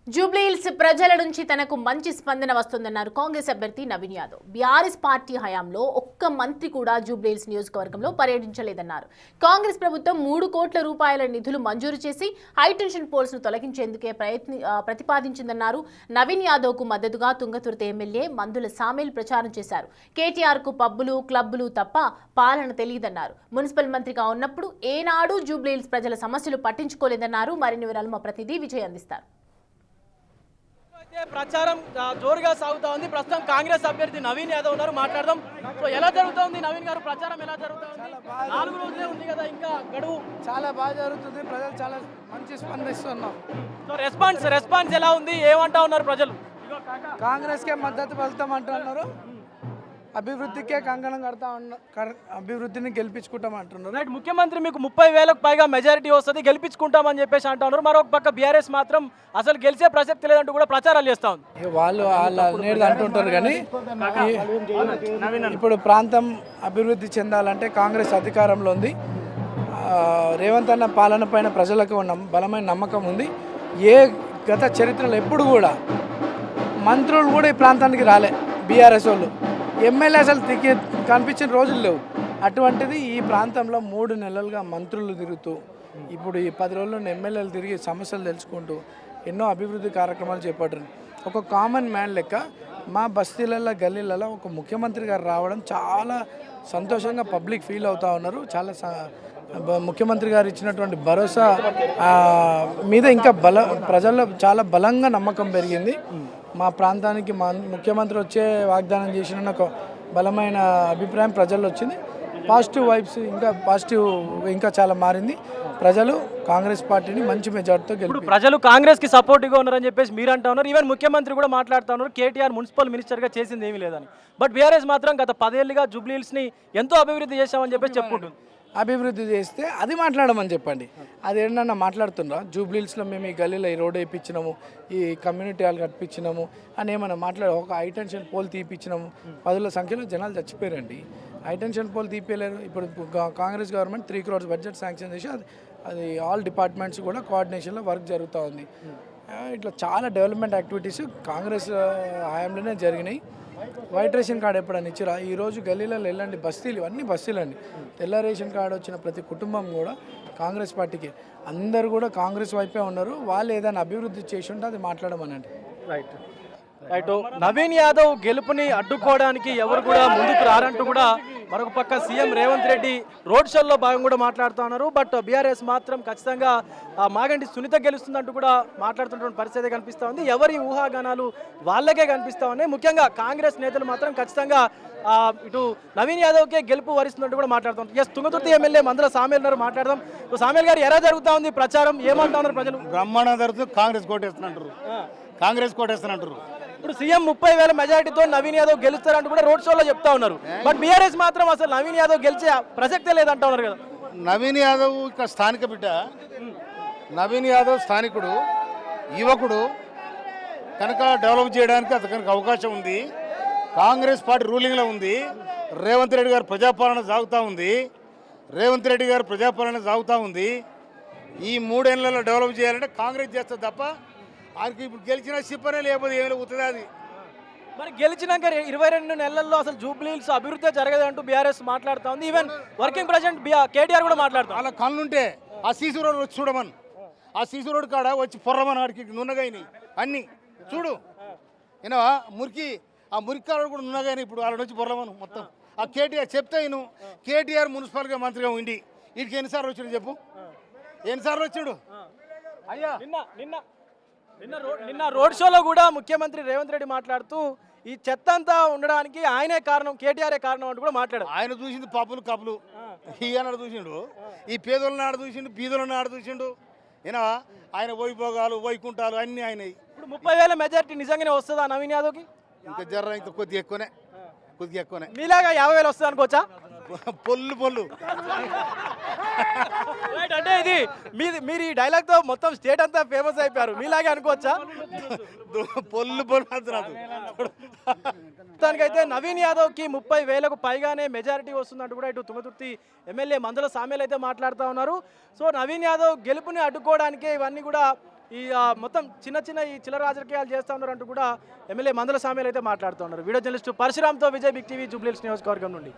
జూబ్లీహిల్స్ ప్రజల నుంచి తనకు మంచి స్పందన వస్తుందన్నారు కాంగ్రెస్ అభ్యర్థి నవీన్ యాదవ్. బీఆర్ఎస్ పార్టీ హయాంలో ఒక్క మంత్రి కూడా జూబ్లీహిల్స్ నియోజకవర్గంలో పర్యటించలేదన్నారు. కాంగ్రెస్ ప్రభుత్వం 3 కోట్ల రూపాయల నిధులు మంజూరు చేసి హైటెన్షన్ పోల్స్ ను తొలగించేందుకే ప్రతిపాదించిందన్నారు. నవీన్ యాదవ్ కు మద్దతుగా తుంగతుర్తి ఎమ్మెల్యే మందుల సామేల్ ప్రచారం చేశారు. కేటీఆర్ కు పబ్బులు క్లబ్బులు తప్ప పాలన తెలియదన్నారు. మున్సిపల్ మంత్రిగా ఉన్నప్పుడు ఏనాడు జూబ్లీహిల్స్ ప్రజల సమస్యలు పట్టించుకోలేదన్నారు. మరిన్ని వివరాలు మా ప్రతినిధి విజయ్ అందిస్తారు. ప్రచారం జోరుగా సాగుతా ఉంది. ప్రస్తుతం కాంగ్రెస్ అభ్యర్థి నవీన్ యాదవ్ ఉన్నారు, మాట్లాడదాం. సో ఎలా జరుగుతుంది నవీన్ గారు, ప్రచారం ఎలా జరుగుతుంది? 4 రోజులే ఉంది కదా ఇంకా గడువు. చాలా బాగా జరుగుతుంది, ప్రజలు చాలా మంచి స్పందిస్తున్నారు. సో రెస్పాన్స్ ఎలా ఉంది, ఏమంటా ఉన్నారు ప్రజలు? కాంగ్రెస్కే మద్దతు పలుతామంటున్నారు, అభివృద్ధికే కంకణం కడతా అభివృద్ధిని గెలిపించుకుంటాం అంటున్నారు. రైట్, ముఖ్యమంత్రి మీకు 30,000కు పైగా మెజారిటీ వస్తుంది, గెలిపించుకుంటామని చెప్పేసి అంటా ఉన్నారు. మరొక పక్క బీఆర్ఎస్ మాత్రం అసలు గెలిచే ప్రసక్తి లేదంటూ కూడా ప్రచారాలు చేస్తా ఉంది. వాళ్ళు అనేది అంటుంటారు, కానీ ఇప్పుడు ప్రాంతం అభివృద్ధి చెందాలంటే కాంగ్రెస్ అధికారంలో ఉంది. రేవంత్ అన్న పాలన పైన ప్రజలకు ఉన్న బలమైన నమ్మకం ఉంది. ఏ గత చరిత్రలో ఎప్పుడు కూడా మంత్రులు కూడా ఈ ప్రాంతానికి రాలే, బీఆర్ఎస్ వాళ్ళు ఎమ్మెల్యే అసలు కనిపించిన రోజులు లేవు. అటువంటిది ఈ ప్రాంతంలో 3 నెలలుగా మంత్రులు తిరుగుతూ, ఇప్పుడు ఈ 10 రోజుల్లో ఎమ్మెల్యేలు తిరిగి సమస్యలు తెలుసుకుంటూ ఎన్నో అభివృద్ధి కార్యక్రమాలు చేపట్టారు. ఒక కామన్ మ్యాన్ లెక్క మా బస్తీలలో గల్లీలలో ఒక ముఖ్యమంత్రి గారు రావడం చాలా సంతోషంగా పబ్లిక్ ఫీల్ అవుతూ ఉన్నారు. చాలా ముఖ్యమంత్రి గారు ఇచ్చినటువంటి భరోసా మీద ఇంకా ప్రజల్లో చాలా బలంగా నమ్మకం పెరిగింది. మా ప్రాంతానికి ముఖ్యమంత్రి వచ్చే వాగ్దానం చేసిన ఒక బలమైన అభిప్రాయం ప్రజల్లో వచ్చింది. పాజిటివ్ వైబ్స్ ఇంకా చాలా మారింది. ప్రజలు కాంగ్రెస్ పార్టీని మంచి మెజార్టీతో గెలిపారు. ప్రజలు కాంగ్రెస్కి సపోర్ట్గా ఉన్నారని చెప్పేసి మీరు అంటా ఉన్నారు. ఈవెన్ ముఖ్యమంత్రి కూడా మాట్లాడుతూ ఉన్నారు, కేటీఆర్ మున్సిపల్ మినిస్టర్గా చేసింది ఏమీ లేదని. బట్ బీఆర్ఎస్ మాత్రం గత 10 ఏళ్ళుగా జూబ్లీహిల్స్ని ఎంతో అభివృద్ధి చేశామని చెప్పేసి చెప్పుకుంటుంది. అభివృద్ధి చేస్తే అది మాట్లాడమని చెప్పండి. అది ఏంటన్నా మాట్లాడుతున్నా, జూబ్లీహిల్స్లో మేము ఈ గల్లీలో ఈ రోడ్ వేయించినాము, ఈ కమ్యూనిటీ హాల్ కట్టించినాము అని ఏమన్నా ఒక హైటెన్షన్ పోల్ తీపిచ్చినాము. 10ల సంఖ్యలో జనాలు చచ్చిపోయారండి. హైటెన్షన్ పోల్ తీపియలేరు. ఇప్పుడు Congress government 3 crores budget sanction చేసి అది ఆల్ డిపార్ట్మెంట్స్ కూడా కోఆర్డినేషన్లో వర్క్ జరుగుతూ ఉంది. ఇట్లా చాలా డెవలప్మెంట్ యాక్టివిటీస్ కాంగ్రెస్ హయాంలోనే జరిగినాయి. వైట్ రేషన్ కార్డు ఎప్పుడని ఇచ్చిరా? ఈరోజు గల్లీలలో వెళ్ళండి, బస్తీలు ఇవన్నీ బస్తీలండి. తెల్ల రేషన్ కార్డు వచ్చిన ప్రతి కుటుంబం కూడా కాంగ్రెస్ పార్టీకి, అందరూ కూడా కాంగ్రెస్ వైపే ఉన్నారు. వాళ్ళు ఏదైనా అభివృద్ధి చేసి ఉంటే అది మాట్లాడమనండి. రైట్. నవీన్ యాదవ్ గెలుపుని అడ్డుకోవడానికి ఎవరు కూడా ముందుకు రారంటూ కూడా మరొక పక్క సీఎం రేవంత్ రెడ్డి రోడ్ షోల్లో భాగంగా కూడా మాట్లాడుతూ ఉన్నారు. బట్ బీఆర్ఎస్ మాత్రం ఖచ్చితంగా మాగంటి సునీత గెలుస్తుందంటూ కూడా మాట్లాడుతున్నటువంటి పరిస్థితి కనిపిస్తూ ఉంది. ఎవరి ఊహాగానాలు వాళ్ళకే కనిపిస్తూ ఉన్నాయి. ముఖ్యంగా కాంగ్రెస్ నేతలు మాత్రం ఖచ్చితంగా ఇటు నవీన్ యాదవ్కే గెలుపు వరిస్తున్నట్టు కూడా మాట్లాడుతున్నారు. తుంగతుర్తి ఎమ్మెల్యే మందుల సామేల్ గారు మాట్లాడదాం. సామేల్ గారు, ఎలా జరుగుతూ ఉంది ప్రచారం, ఏమంటా ఉన్నారు ప్రజలు? బ్రహ్మాండం జరుగుతుంది. కాంగ్రెస్ కోటేస్తున్నట్టు. ఇప్పుడు సీఎం 30,000 మెజారిటీతో నవీన్ యాదవ్ గెలుస్తారంటూ కూడా రోడ్ షోలో చెప్తా ఉన్నారు. బట్ బీఆర్ఎస్ మాత్రం అసలు నవీన్ యాదవ్ గెలిచే ప్రసక్తే లేదంటా ఉన్నారు కదా. నవీన్ యాదవ్ ఇక్కడ స్థానిక బిడ్డ, నవీన్ యాదవ్ స్థానికుడు, యువకుడు కనుక డెవలప్ చేయడానికి అతనికి అవకాశం ఉంది. కాంగ్రెస్ పార్టీ రూలింగ్లో ఉంది. రేవంత్ రెడ్డి గారు ప్రజాపాలన సాగుతూ ఉంది. ఈ 3 ఏళ్లలో డెవలప్ చేయాలంటే కాంగ్రెస్ చేస్తుంది తప్ప ఆయనకి ఇప్పుడు గెలిచిన సిప్పనే లేకపోతే ఏమైనా అవుతుంది. అది మరి గెలిచినాక 22 నెలల్లో అసలు జూబ్లీహిల్స్ అభివృద్ధి జరగదంటూ బీఆర్ఎస్ మాట్లాడుతూ ఉంది. ఈవెన్ వర్కింగ్ ప్రెసిడెంట్ కేటీఆర్ కూడా మాట్లాడుతాం. అలా కళ్ళుంటే ఆ సీసీ రోడ్ వచ్చి చూడమని, ఆ సీసీ రోడ్ కాడ వచ్చి పొర్రమని, ఆడికి నున్నగాయని అన్నీ చూడు. ఏనా ఆ మురికాడు కూడా నున్నగాయని, ఇప్పుడు వాళ్ళ నుంచి పొర్రమను మొత్తం. ఆ కేటీఆర్ చెప్తే నేను కేటీఆర్ మున్సిపల్గా మంత్రిగా ఉండి వీటికి ఎన్నిసార్లు వచ్చాడు చెప్పు, ఎన్నిసార్లు వచ్చాడు? అయ్యా నిన్న రోడ్ షోలో కూడా ముఖ్యమంత్రి రేవంత్ రెడ్డి మాట్లాడుతూ ఈ చెత్త అంతా ఉండడానికి ఆయనే కారణం, కేటీఆర్ కారణం అంటూ కూడా మాట్లాడారు. ఆయన చూసింది పప్పులు కప్పులు, ఈయన చూసిండు, ఈ పేదోళ్ళని ఆడ చూసిండు, బీదోళ్ళని ఆడ చూసిండు. ఏనా ఆయన వైభోగాలు వైకుంఠాలు అన్నీ ఆయన. ఇప్పుడు 30,000 మెజారిటీ నిజంగానే వస్తుందా నవీన్ యాదవ్కి? ఇంకా కొద్దిగా ఎక్కువనే. మీలాగా 50,000 వస్తుంది అనుకోవచ్చా? పొల్లు అంటే ఇది మీరు ఈ డైలాగ్ తో మొత్తం స్టేట్ అంతా ఫేమస్ అయిపోయారు, మీలాగే అనుకోవచ్చా? పొల్లు మొత్తానికైతే నవీన్ యాదవ్ కి 30,000కు పైగానే మెజారిటీ వస్తుందంటూ కూడా ఇటు తుంగతుర్తి ఎమ్మెల్యే మందుల సామేల్ అయితే మాట్లాడుతూ ఉన్నారు. సో నవీన్ యాదవ్ గెలుపుని అడ్డుకోవడానికే ఇవన్నీ కూడా ఈ మొత్తం చిన్న ఈ చిల్లర రాజకీయాలు చేస్తూ ఉన్నారు అంటూ కూడా ఎమ్మెల్యే మందుల సామ్యాలు అయితే మాట్లాడుతూ ఉన్నారు. వీడియో జర్నలిస్టు పరశురామ్తో విజయ్ బిగ్ టీవీ జూబ్లీహిల్స్ నియోజకవర్గం నుండి.